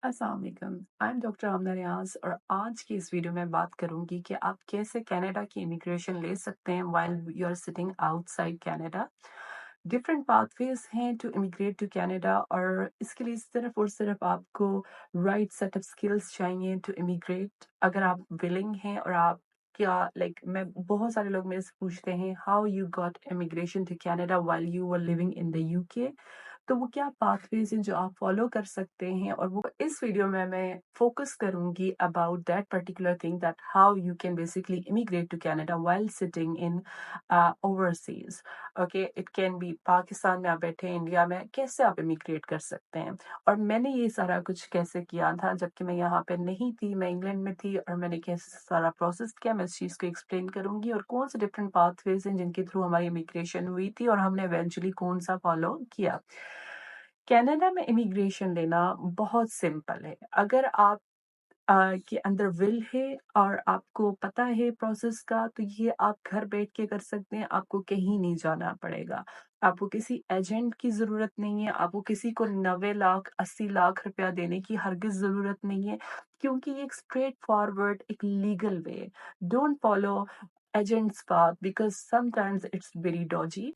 अस्सलाम वालेकुम। I am doctor आमना रियाज और आज की इस वीडियो में बात करूंगी कि आप कैसे कनाडा की इमिग्रेशन ले सकते हैं while you are sitting outside Canada. Different pathways हैं टू इमिग्रेट टू कनाडा और इसके लिए सिर्फ और सिर्फ आपको राइट सेट ऑफ स्किल्स चाहिए टू इमिग्रेट। अगर आप विलिंग हैं और आप क्या मैं बहुत सारे लोग मेरे से पूछते हैं how you got immigration to Canada while you were living in the UK. तो वो क्या पाथवेज हैं जो आप फॉलो कर सकते हैं और वो इस वीडियो में मैं फोकस करूंगी about that particular thing that how you can basically immigrate to Canada while sitting in overseas. Okay, it can be Pakistan में आप बैठे हैं, इंडिया में, कैसे आप इमिग्रेट कर सकते हैं। और मैंने ये सारा कुछ कैसे किया था जबकि मैं यहाँ पे नहीं थी, मैं इंग्लैंड में थी, और मैंने कैसे सारा प्रोसेस किया मैं इस चीज़ को एक्सप्लेन करूंगी और कौन से डिफरेंट पाथवेज हैं जिनके थ्रू हमारी इमिग्रेशन हुई थी और हमने इवेंचुअली कौन सा फॉलो किया। कनाडा में इमिग्रेशन लेना बहुत सिंपल है। अगर आप के अंदर विल है और आपको पता है प्रोसेस का, तो ये आप घर बैठ के कर सकते हैं, आपको कहीं नहीं जाना पड़ेगा। आपको किसी एजेंट की जरूरत नहीं है, आपको किसी को 90 लाख 80 लाख रुपया देने की हरगिज जरूरत नहीं है, क्योंकि ये एक स्ट्रेट फॉरवर्ड एक legal way. Don't follow agents path because sometimes it's very Doge.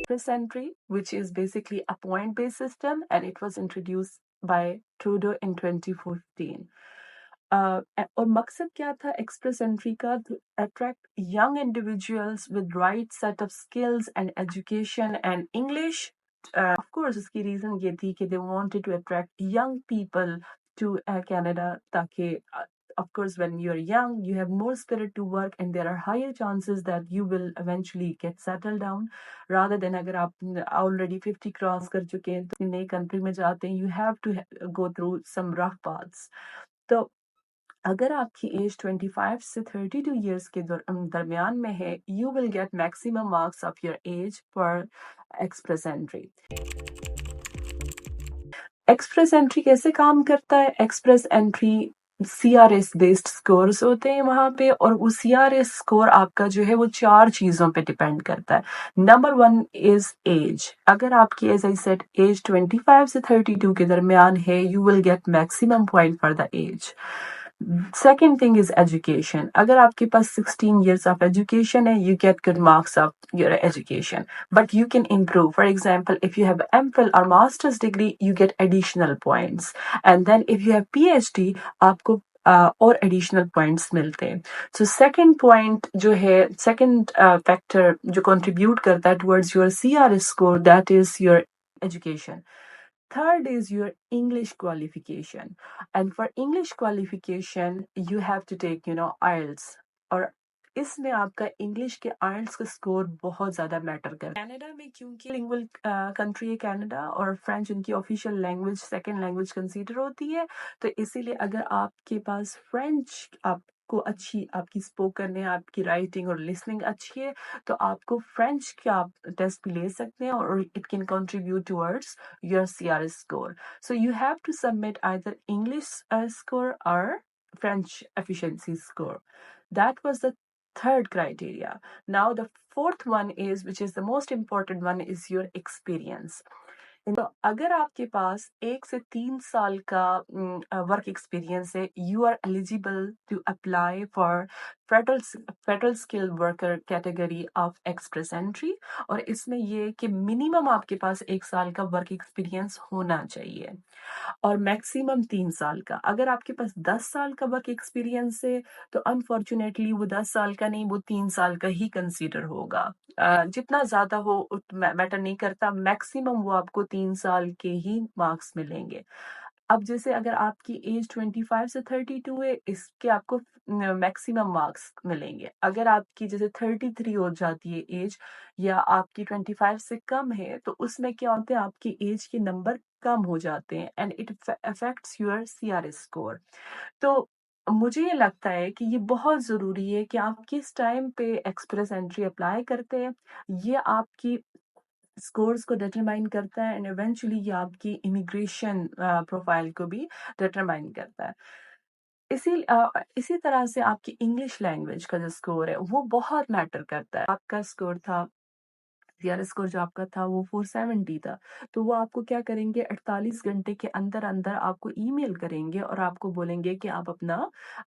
Express entry, which is basically a point-based system, and it was introduced by Trudeau in 2015. और मकसद क्या था एक्सप्रेस एंट्री का? To attract young individuals with right set of skills and education and English. Of course इसकी reason ये थी कि they wanted to attract young people to Canada, ताकि of course when you're young you have more spirit to work and there are higher chances that you will eventually get settled down rather than अगर आप already 50 cross कर चुके हैं तो नई country में जाते हैं, you have to go through some rough paths। तो अगर आपकी एज 25 से 32 ईयर्स के दरमियान में है, you will get maximum marks of your age for express entry। Express entry कैसे काम करता है? Express entry CRS based scores होते हैं वहां पे, और वो सीआरएस स्कोर आपका जो है वो 4 चीजों पे डिपेंड करता है। Number 1 is age. अगर आपकी एज आई सेट एज 25 से 32 के दरमियान है, you will get maximum point for the age. Second thing is education. अगर आपके पास 16 years of education है, you get good marks of your education, but you can improve. For example, if you have MPhil or master's degree, you get additional points, and then if you have PhD, आपको और additional points मिलते हैं। So second point जो है, second factor जो contribute करता है towards your CRS score, that is your education. Third is your English qualification. And for English qualification, you have to take, IELTS. और इसमें आपका इंग्लिश के आइल्स का स्कोर बहुत ज्यादा मैटर करता है। कनाडा में क्योंकि लिंगुअल कंट्री है कनाडा, और फ्रेंच उनकी official language, second language consider होती है, तो इसीलिए अगर आपके पास फ्रेंच आपको अच्छी, आपकी स्पोकन है, आपकी राइटिंग और लिसनिंग अच्छी है, तो आपको फ्रेंच का आप टेस्ट भी ले सकते हैं और it can contribute towards your CRS score. So you have to submit either English score or French efficiency score. That was the third criteria. Now the fourth one is, which is the most important one, is your experience. तो अगर आपके पास 1 से 3 साल का work experience है, you are eligible to apply for federal skilled worker category of express entry. और इसमें ये कि मिनिमम आपके पास 1 साल का वर्क एक्सपीरियंस होना चाहिए और मैक्सिमम 3 साल का। अगर आपके पास 10 साल का वर्क एक्सपीरियंस है तो अनफॉर्चुनेटली वो 10 साल का नहीं, वो 3 साल का ही कंसीडर होगा। जितना ज्यादा हो मैटर नहीं करता, मैक्सिमम वो आपको 3 साल के ही मार्क्स मिलेंगे। अब जैसे अगर आपकी एज 25 से 32 है, इसके आपको मैक्सिमम मार्क्स मिलेंगे। अगर आपकी जैसे 33 हो जाती है एज, या आपकी 25 से कम है, तो उसमें क्या होता है, आपकी एज के नंबर कम हो जाते हैं and it affects your CRS score. तो मुझे ये लगता है कि ये बहुत ज़रूरी है कि आप किस टाइम पे एक्सप्रेस एंट्री अप्लाई करते हैं। ये आपकी स्कोर्स को डिटरमाइन करता है एंड इवेंचुअली ये आपकी इमिग्रेशन प्रोफाइल को भी डिटरमाइन करता है। इसी तरह से आपकी इंग्लिश लैंग्वेज का जो स्कोर है वो बहुत मैटर करता है। आपका स्कोर था सीआरएस स्कोर जो आपका था वो 470 था, तो वो आपको क्या करेंगे 48 घंटे के अंदर-अंदर आपको ईमेल करेंगे और आपको बोलेंगे कि आप अपना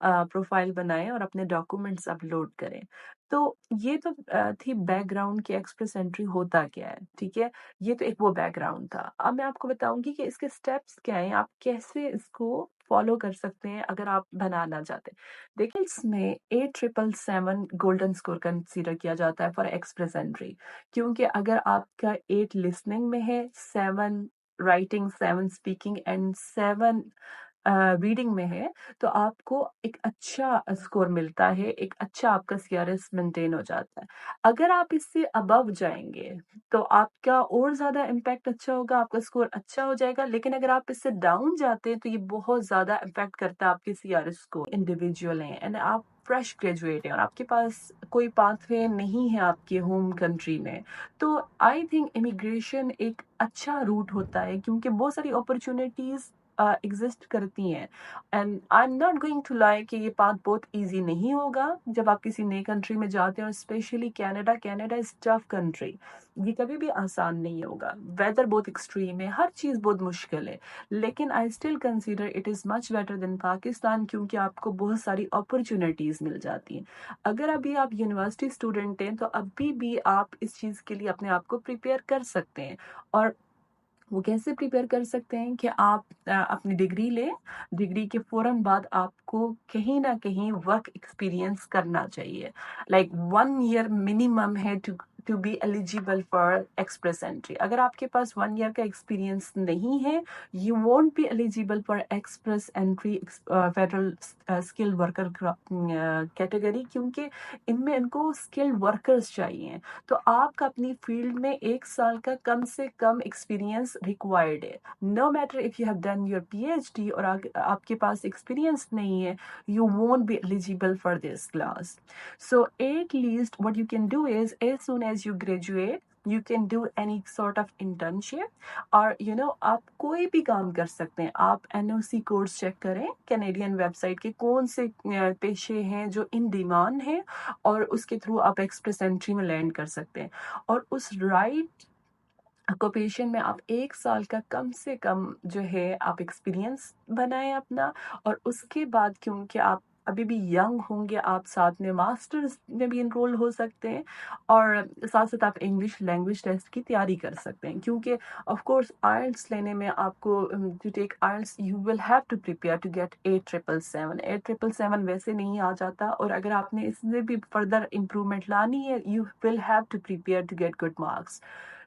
प्रोफ़ाइल बनाएँ और अपने डॉक्यूमेंट्स अपलोड करें। तो ये तो थी बैकग्राउंड कि एक्सप्रेस एंट्री होता क्या है, ठीक है? ये तो एक वो बैकग्राउंड था। अब मैं आपको बताऊँगी कि इसके स्टेप्स क्या हैं, आप कैसे इसको फ़ॉलो कर सकते हैं अगर आप बनाना चाहते हैं। देखिए इसमें 8777 गोल्डन स्कोर कंसीडर किया जाता है फॉर एक्सप्रेस एंट्री। क्योंकि अगर आपका 8 लिसनिंग में है, 7 राइटिंग, 7 स्पीकिंग एंड 7 रीडिंग में है, तो आपको एक अच्छा स्कोर मिलता है, एक अच्छा आपका सीआरएस मेंटेन हो जाता है। अगर आप इससे अबव जाएँगे, तो आपका और ज़्यादा इम्पैक्ट अच्छा होगा, आपका स्कोर अच्छा हो जाएगा, लेकिन अगर आप इससे डाउन जाते हैं, तो ये बहुत ज़्यादा इम्पैक्ट करता है आपके सीआरएस को। इंडिविजुअल हैं एंड आप फ्रेश ग्रेजुएट हैं और आपके पास कोई पाथवे नहीं है आपके होम कंट्री में, तो आई थिंक इमिग्रेशन एक अच्छा रूट होता है क्योंकि बहुत सारी अपॉर्चुनिटीज़ एग्जिस्ट करती हैं and I am not going to lie कि ये पाथ बहुत इजी नहीं होगा जब आप किसी नई कंट्री में जाते हैं और specially Canada. Canada is tough country, ये कभी भी आसान नहीं होगा। वेदर बहुत एक्सट्रीम है, हर चीज़ बहुत मुश्किल है, लेकिन I still consider it is much better than Pakistan क्योंकि आपको बहुत सारी अपॉर्चुनिटीज़ मिल जाती हैं। अगर अभी आप यूनिवर्सिटी स्टूडेंट हैं तो अभी भी आप इस चीज़ के लिए अपने आप को प्रिपेयर कर सकते हैं। और वो कैसे प्रिपेयर कर सकते हैं कि आप अपनी डिग्री लें, डिग्री के फ़ौरन बाद आपको कहीं न कहीं वर्क एक्सपीरियंस करना चाहिए। लाइक 1 ईयर मिनिमम है to be eligible for express entry. अगर आपके पास 1 ईयर का एक्सपीरियंस नहीं है, you won't be eligible for express entry federal skilled worker category क्योंकि इनमें इनको स्किल्ड वर्कर्स चाहिए। तो आपका अपनी फील्ड में 1 साल का कम से कम एक्सपीरियंस रिक्वायर्ड है। No matter if you have done your PhD और आपके पास एक्सपीरियंस नहीं है, you won't be eligible for this class. So at least what you can do is as soon as you graduate, you can do any sort of internship और आप कोई भी काम कर सकते हैं। आप एनओसी कोर्स चेक करें कैनेडियन वेबसाइट के कौन से पेशे हैं जो इन डिमांड हैं और उसके थ्रू आप एक्सप्रेस एंट्री में लैंड कर सकते हैं। और उस राइट ऑक्यूपेशन में आप 1 साल का कम से कम जो है आप एक्सपीरियंस बनाएं अपना। और उसके बाद क्योंकि आप अभी भी यंग होंगे, आप साथ में मास्टर्स में भी इनरोल हो सकते हैं और साथ साथ आप इंग्लिश लैंग्वेज टेस्ट की तैयारी कर सकते हैं क्योंकि ऑफ कोर्स आइल्स लेने में आपको to take IELTS you will have to prepare to get 8777। 8777 वैसे नहीं आ जाता और अगर आपने इसमें भी फर्दर इम्प्रूवमेंट लानी है you will have to prepare to get good marks.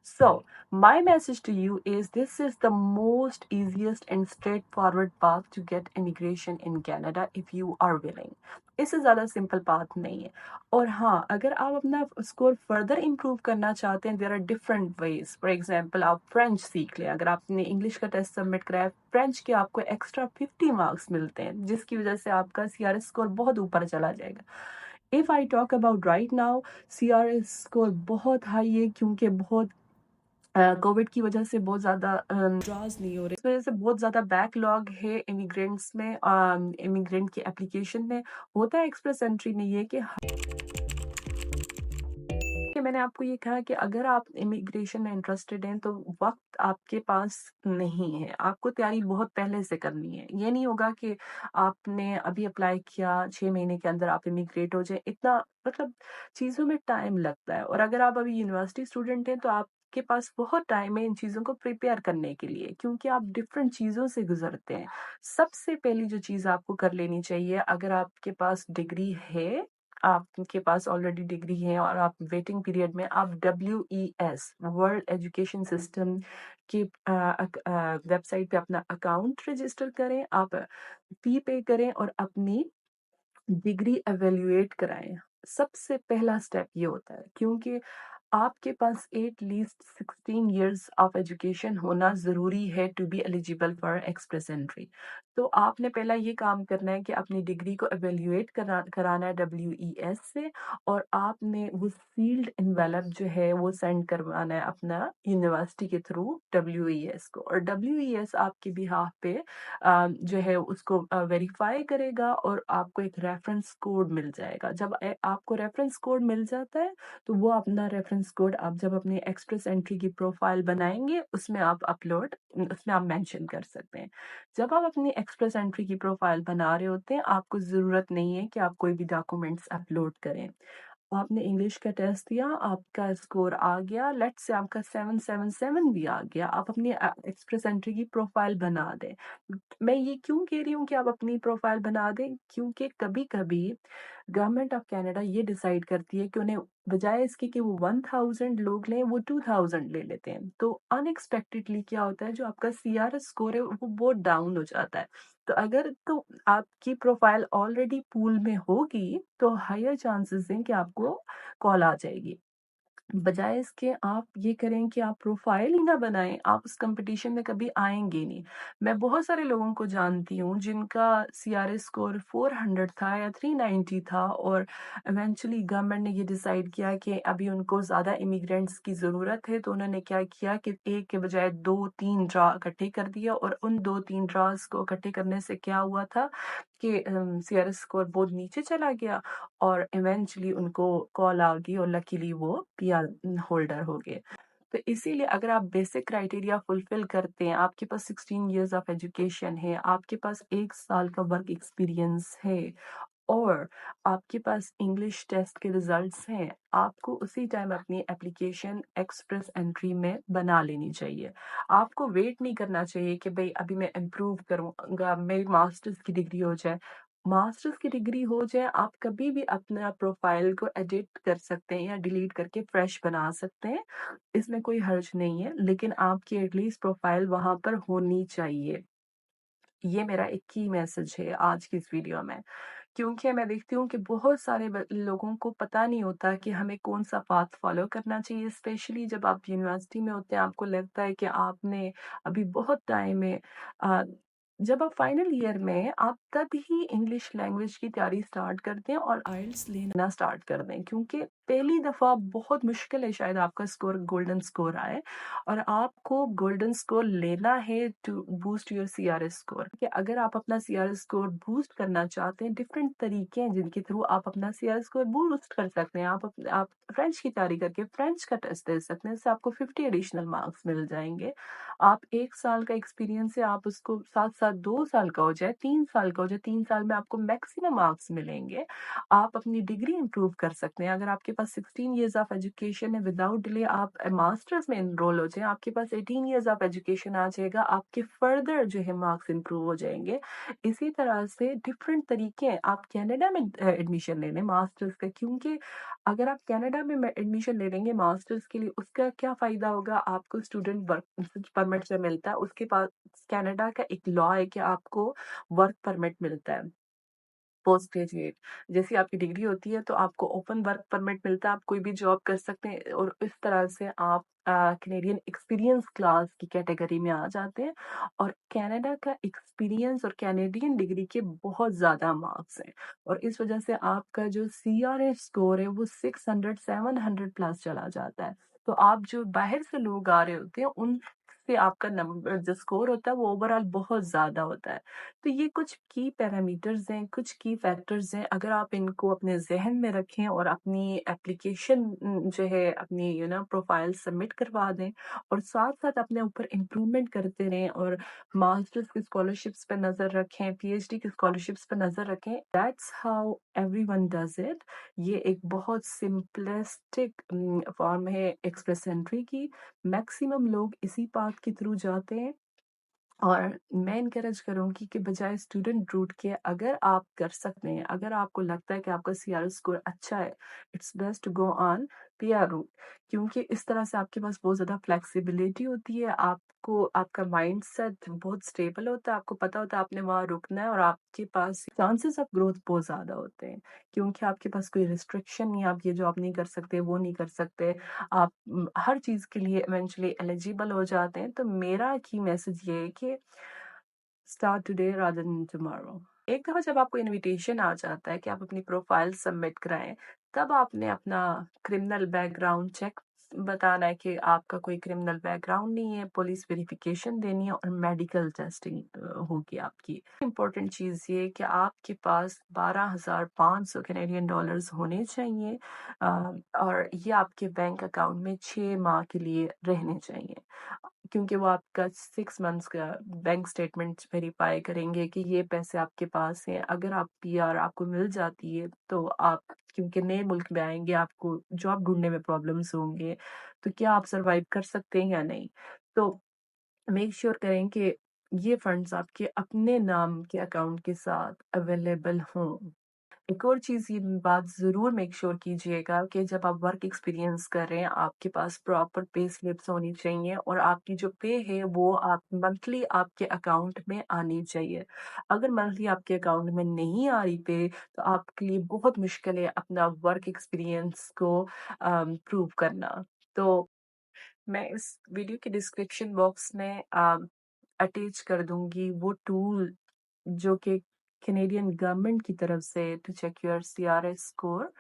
So, my message to you is this is the most easiest and straightforward path to get immigration in Canada if you are willing. इससे ज़्यादा simple path नहीं है। और हाँ, अगर आप अपना score further improve करना चाहते हैं there are different ways. For example आप फ्रेंच सीख लें। अगर आपने इंग्लिश का टेस्ट सबमिट कराया, फ्रेंच के आपको एक्स्ट्रा 50 मार्क्स मिलते हैं जिसकी वजह से आपका सीआरएस स्कोर बहुत ऊपर चला जाएगा। If I talk about right now, CRS score बहुत हाई है क्योंकि बहुत कोविड की वजह से बहुत ज़्यादा ड्रॉज नहीं हो रहे, इस वजह से बहुत ज़्यादा बैकलॉग है इमिग्रेंट्स में, इमिग्रेंट की एप्लीकेशन में। होता है एक्सप्रेस एंट्री में ये कि मैंने आपको ये कहा कि अगर आप इमिग्रेशन में इंटरेस्टेड हैं तो वक्त आपके पास नहीं है, आपको तैयारी बहुत पहले से करनी है। ये नहीं होगा कि आपने अभी अप्लाई किया 6 महीने के अंदर आप इमिग्रेट हो जाए, इतना मतलब चीज़ों में टाइम लगता है। और अगर आप अभी यूनिवर्सिटी स्टूडेंट हैं तो आपके पास बहुत टाइम है इन चीज़ों को प्रिपेयर करने के लिए क्योंकि आप डिफरेंट चीज़ों से गुजरते हैं। सबसे पहली जो चीज़ आपको कर लेनी चाहिए, अगर आपके पास डिग्री है, आपके पास ऑलरेडी डिग्री है और आप वेटिंग पीरियड में, आप WES वर्ल्ड एजुकेशन सिस्टम की वेबसाइट पे अपना अकाउंट रजिस्टर करें, आप फी पे करें और अपनी डिग्री एवेल्युएट कराएं। सबसे पहला स्टेप ये होता है क्योंकि आपके पास at least 16 years of education होना ज़रूरी है to be eligible for express entry. तो आपने पहला ये काम करना है कि अपनी डिग्री को इवैल्यूएट कराना है WES से, और आपने वो सील्ड एनवेलप जो है वो सेंड करवाना है अपना यूनिवर्सिटी के थ्रू WES को, और WES आपके बिहाफ पे जो है उसको वेरीफाई करेगा और आपको एक रेफरेंस कोड मिल जाएगा। जब आपको रेफरेंस कोड मिल जाता है तो वो अपना रेफरेंस कोड आप जब अपनी एक्सप्रेस एंट्री की प्रोफाइल बनाएंगे उसमें आप मेंशन कर सकते हैं। जब आप अपनी एक्सप्रेस एंट्री की प्रोफाइल बना रहे होते हैं, आपको ज़रूरत नहीं है कि आप कोई भी डॉक्यूमेंट्स अपलोड करें। आपने इंग्लिश का टेस्ट दिया, आपका स्कोर आ गया, लेट्स से आपका 777 भी आ गया, आप अपनी एक्सप्रेस एंट्री की प्रोफाइल बना दें। मैं ये क्यों कह रही हूँ कि आप अपनी प्रोफाइल बना दें, क्योंकि कभी-कभी गवर्नमेंट ऑफ कनाडा ये डिसाइड करती है कि उन्हें बजाय इसके कि वो 1000 लोग लें, वो 2000 ले लेते हैं। तो अनएक्सपेक्टेडली क्या होता है, जो आपका सीआरएस स्कोर है वो बहुत डाउन हो जाता है। तो आपकी प्रोफाइल ऑलरेडी पूल में होगी तो हायर चांसेस हैं कि आपको कॉल आ जाएगी। बजाय इसके आप ये करें कि आप प्रोफाइल ही ना बनाएं, आप उस कंपटीशन में कभी आएंगे नहीं। मैं बहुत सारे लोगों को जानती हूँ जिनका सीआरएस स्कोर 400 था या 390 था, और इवेंचुअली गवर्नमेंट ने ये डिसाइड किया कि अभी उनको ज़्यादा इमिग्रेंट्स की ज़रूरत है, तो उन्होंने क्या किया कि एक के बजाय 2-3 ड्रा इकट्ठे कर दिया, और उन 2-3 ड्रास को इकट्ठे करने से क्या हुआ था कि सीआरएस स्कोर बहुत नीचे चला गया, और इवेंचुअली उनको कॉल आ गई और लकीली वो पीआर होल्डर हो गए। तो इसीलिए अगर आप बेसिक क्राइटेरिया फुलफिल करते हैं, आपके पास 16 इयर्स ऑफ एजुकेशन है, आपके पास 1 साल का वर्क एक्सपीरियंस है, और आपके पास इंग्लिश टेस्ट के रिजल्ट्स हैं, आपको उसी टाइम अपनी एप्लीकेशन एक्सप्रेस एंट्री में बना लेनी चाहिए। आपको वेट नहीं करना चाहिए कि भाई अभी मैं इम्प्रूव करूँगा, मेरी मास्टर्स की डिग्री हो जाए। मास्टर्स की डिग्री हो जाए, आप कभी भी अपना प्रोफाइल को एडिट कर सकते हैं या डिलीट करके फ्रेश बना सकते हैं। इसमें कोई हर्ज नहीं है, लेकिन आपकी एटलीस्ट प्रोफाइल वहाँ पर होनी चाहिए। ये मेरा एक की मैसेज है आज की इस वीडियो में। क्योंकि मैं देखती हूँ कि बहुत सारे लोगों को पता नहीं होता कि हमें कौन सा पाथ फॉलो करना चाहिए, स्पेशली जब आप यूनिवर्सिटी में होते हैं, आपको लगता है कि आपने अभी बहुत टाइम है। अ, जब आप फाइनल ईयर में हैं, आप तब ही इंग्लिश लैंग्वेज की तैयारी स्टार्ट करते हैं और आइल्स लेना स्टार्ट कर दें, क्योंकि पहली दफ़ा बहुत मुश्किल है शायद आपका स्कोर गोल्डन स्कोर आए, और आपको गोल्डन स्कोर लेना है to boost your CRS score. कि अगर आप अपना सीआरएस स्कोर बूस्ट करना चाहते हैं, डिफरेंट तरीके हैं जिनके थ्रू आप अपना सीआरएस स्कोर बूस्ट कर सकते हैं। आप फ्रेंच की तैयारी करके फ्रेंच का टेस्ट दे सकते हैं, इससे आपको 50 एडिशनल मार्क्स मिल जाएंगे। आप 1 साल का एक्सपीरियंस है, आप उसको साथ साथ 2 साल का हो जाए, 3 साल का हो जाए, 3 साल में आपको मैक्सिमम मार्क्स मिलेंगे। आप अपनी डिग्री इंप्रूव कर सकते हैं। अगर आपके पास 16 इयर्स ऑफ एजुकेशन है, विदाउट डिले आप मास्टर्स में एनरोल हो जाएं, आपके पास 18 इयर्स ऑफ एजुकेशन आ जाएगा, आपके फर्दर जो है मार्क्स इंप्रूव हो जाएंगे। इसी तरह से डिफरेंट तरीके हैं। आप कनाडा में एडमिशन ले लें मास्टर्स का, क्योंकि अगर आप कनाडा में एडमिशन ले लेंगे मास्टर्स के लिए, उसका क्या फायदा होगा, आपको स्टूडेंट वर्क परमिट से मिलता है, उसके पास कनाडा का एक लॉ है कि आपको वर्क परमिट मिलता है पोस्ट ग्रेजुएट। जैसी आपकी डिग्री होती है तो आपको ओपन वर्क परमिट मिलता है, आप कोई भी जॉब कर सकते हैं, और इस तरह से आप कैनेडियन एक्सपीरियंस क्लास की कैटेगरी में आ जाते हैं। और कनाडा का एक्सपीरियंस और कैनेडियन डिग्री के बहुत ज़्यादा मार्क्स हैं, और इस वजह से आपका जो सीआरएस स्कोर है वो 600-700 प्लस चला जाता है। तो आप जो बाहर से लोग आ रहे होते हैं उनसे आपका नंबर जो स्कोर होता है वो ओवरऑल बहुत ज़्यादा होता है। तो ये कुछ की पैरामीटर्स हैं, कुछ की फैक्टर्स हैं। अगर आप इनको अपने ज़हन में रखें और अपनी एप्लीकेशन जो है अपनी प्रोफाइल सबमिट करवा दें, और साथ-साथ अपने ऊपर इम्प्रूवमेंट करते रहें, और मास्टर्स की स्कॉलरशिप्स पे नज़र रखें, पीएचडी की स्कॉलरशिप्स पे नज़र रखें। That's how everyone does it. ये एक बहुत सिंपलिस्टिक फॉर्म है एक्सप्रेस एंट्री की। मैक्सिमम लोग इसी पाथ के थ्रू जाते हैं, और मैं इनकरेज करूँगी कि बजाय स्टूडेंट रूट के, अगर आप कर सकते हैं, अगर आपको लगता है कि आपका सीआरएस स्कोर अच्छा है, it's best to go on PR route, क्योंकि इस तरह से आपके पास बहुत ज़्यादा फ्लेक्सिबिलिटी होती है। आपको आपका माइंडसेट बहुत स्टेबल होता है, आपको पता होता है आपने वहाँ रुकना है, और आपके पास चांसेस ऑफ ग्रोथ बहुत ज़्यादा होते हैं, क्योंकि आपके पास कोई रिस्ट्रिक्शन नहीं है, आप ये जॉब नहीं कर सकते, वो नहीं कर सकते, आप हर चीज़ के लिए इवेंचुअली एलिजिबल हो जाते हैं। तो मेरा की मैसेज ये है कि start today rather than tomorrow. एक दफ़ा जब आपको इनविटेशन आ जाता है कि आप अपनी प्रोफाइल सबमिट कराएँ, तब आपने अपना क्रिमिनल बैकग्राउंड चेक बताना है कि आपका कोई क्रिमिनल बैकग्राउंड नहीं है, पुलिस वेरिफिकेशन देनी है और मेडिकल टेस्टिंग होगी आपकी। इम्पोर्टेंट चीज़ ये कि आपके पास 12,500 कैनेडियन डॉलर्स होने चाहिए और ये आपके बैंक अकाउंट में 6 माह के लिए रहने चाहिए। क्योंकि वो आपका 6 मंथ्स का बैंक स्टेटमेंट वेरीफाई करेंगे कि ये पैसे आपके पास हैं। अगर आप पीआर आपको मिल जाती है तो आप क्योंकि नए मुल्क में आएँगे आपको जॉब ढूँढने में प्रॉब्लम्स होंगे, तो क्या आप सर्वाइव कर सकते हैं या नहीं? तो मेक श्योर करें कि ये फंड्स आपके अपने नाम के अकाउंट के साथ अवेलेबल हों। एक और चीज़ ये बात ज़रूर मेक श्योर कीजिएगा कि जब आप वर्क एक्सपीरियंस कर रहे हैं, आपके पास प्रॉपर पे स्लिप्स होनी चाहिए और आपकी जो पे है वो आप मंथली आपके अकाउंट में आनी चाहिए। अगर मंथली आपके अकाउंट में नहीं आ रही पे, तो आपके लिए बहुत मुश्किल है अपना वर्क एक्सपीरियंस को प्रूव करना। तो मैं इस वीडियो के डिस्क्रिप्शन बॉक्स में अटैच कर दूँगी वो टूल जो कि कैनेडियन गवर्नमेंट की तरफ से to check your CRS score.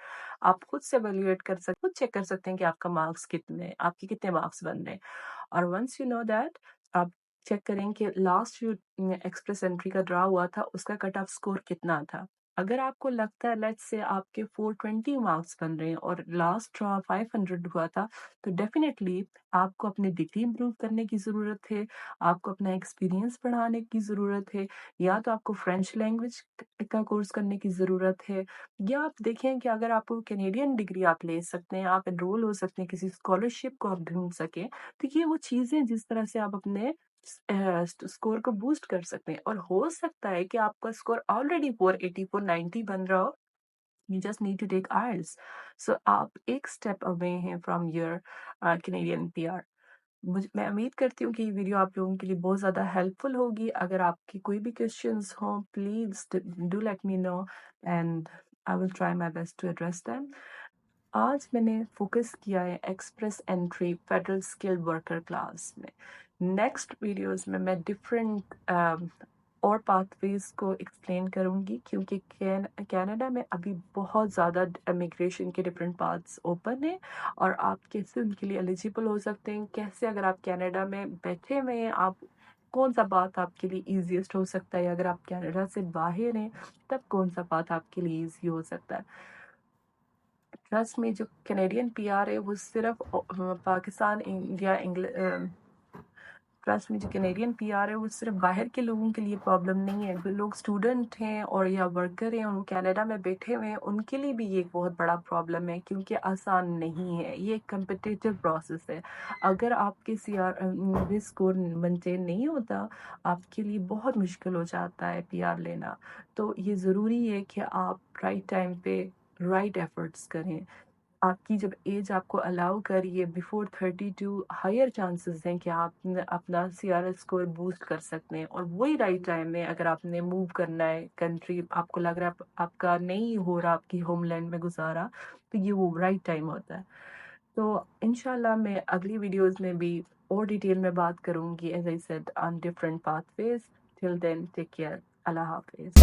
आप खुद से एवेल्युएट खुद चेक कर सकते हैं कि आपका मार्क्स कितने आपके कितने मार्क्स बन रहे हैं और वंस यू नो दैट आप चेक करें कि लास्ट जो एक्सप्रेस एंट्री का ड्रा हुआ था उसका कट ऑफ स्कोर कितना था। अगर आपको लगता है लेट्स से आपके 420 मार्क्स बन रहे हैं और लास्ट ड्रा 500 हुआ था, तो डेफिनेटली आपको अपनी डिग्री इम्प्रूव करने की ज़रूरत है, आपको अपना एक्सपीरियंस बढ़ाने की ज़रूरत है, या तो आपको फ्रेंच लैंग्वेज का कोर्स करने की ज़रूरत है, या आप देखें कि अगर आपको कैनेडियन डिग्री आप ले सकते हैं, आप एनरोल हो सकते हैं, किसी स्कॉलरशिप को आप ढूंढ सकें, तो ये वो चीज़ें जिस तरह से आप अपने स्कोर को बूस्ट कर सकते हैं और हो सकता है कि आपका स्कोर ऑलरेडी 480 490 बन रहा हो। You just need to take IELTS. So आप एक स्टेप अवे हैं फ्रॉम योर कैनेडियन पीआर। मैं उम्मीद करती हूँ कि ये वीडियो आप लोगों के लिए बहुत ज़्यादा हेल्पफुल होगी। अगर आपकी कोई भी क्वेश्चंस हों please do let me know and I will try my best to address them. आज मैंने फोकस किया है express entry federal skilled worker class में। नेक्स्ट वीडियोस में मैं डिफरेंट और पाथवेज को एक्सप्लेन करूंगी क्योंकि कनाडा में अभी बहुत ज़्यादा इमिग्रेशन के डिफरेंट पाथ्स ओपन हैं और आप कैसे उनके लिए एलिजिबल हो सकते हैं, कैसे अगर आप कनाडा में बैठे हुए हैं आप कौन सा पाथ आपके लिए ईजिएस्ट हो सकता है, अगर आप कनाडा से बाहर हैं तब कौन सा पाथ आपके लिए ईजी हो सकता है। ट्रस्ट में जो कैनेडियन पीआर है वो सिर्फ पाकिस्तान इंडिया ट्रस्ट में जो कैनेडियन पीआर है वो सिर्फ बाहर के लोगों के लिए प्रॉब्लम नहीं है, जो लोग स्टूडेंट हैं और या वर्कर हैं और कनाडा में बैठे हुए हैं उनके लिए भी ये एक बहुत बड़ा प्रॉब्लम है क्योंकि आसान नहीं है, ये एक कम्पिटिटिव प्रोसेस है। अगर आपके सीआर स्कोर मेंटेन नहीं होता आपके लिए बहुत मुश्किल हो जाता है पीआर लेना। तो ये ज़रूरी है कि आप राइट टाइम पे राइट एफर्ट्स करें। आपकी जब एज आपको अलाउ कर रही है बिफोर 32 हायर चांसेस हैं कि आप अपना सीआरएस स्कोर बूस्ट कर सकते हैं और वही राइट टाइम है। अगर आपने मूव करना है कंट्री, आपको लग रहा है आपका नहीं हो रहा आपकी होमलैंड में गुजारा, तो ये वो राइट टाइम होता है। तो इंशाल्लाह मैं अगली वीडियोस में भी और डिटेल में बात करूंगी as I said on different pathways. Till then take care, अल्लाह हाफिज।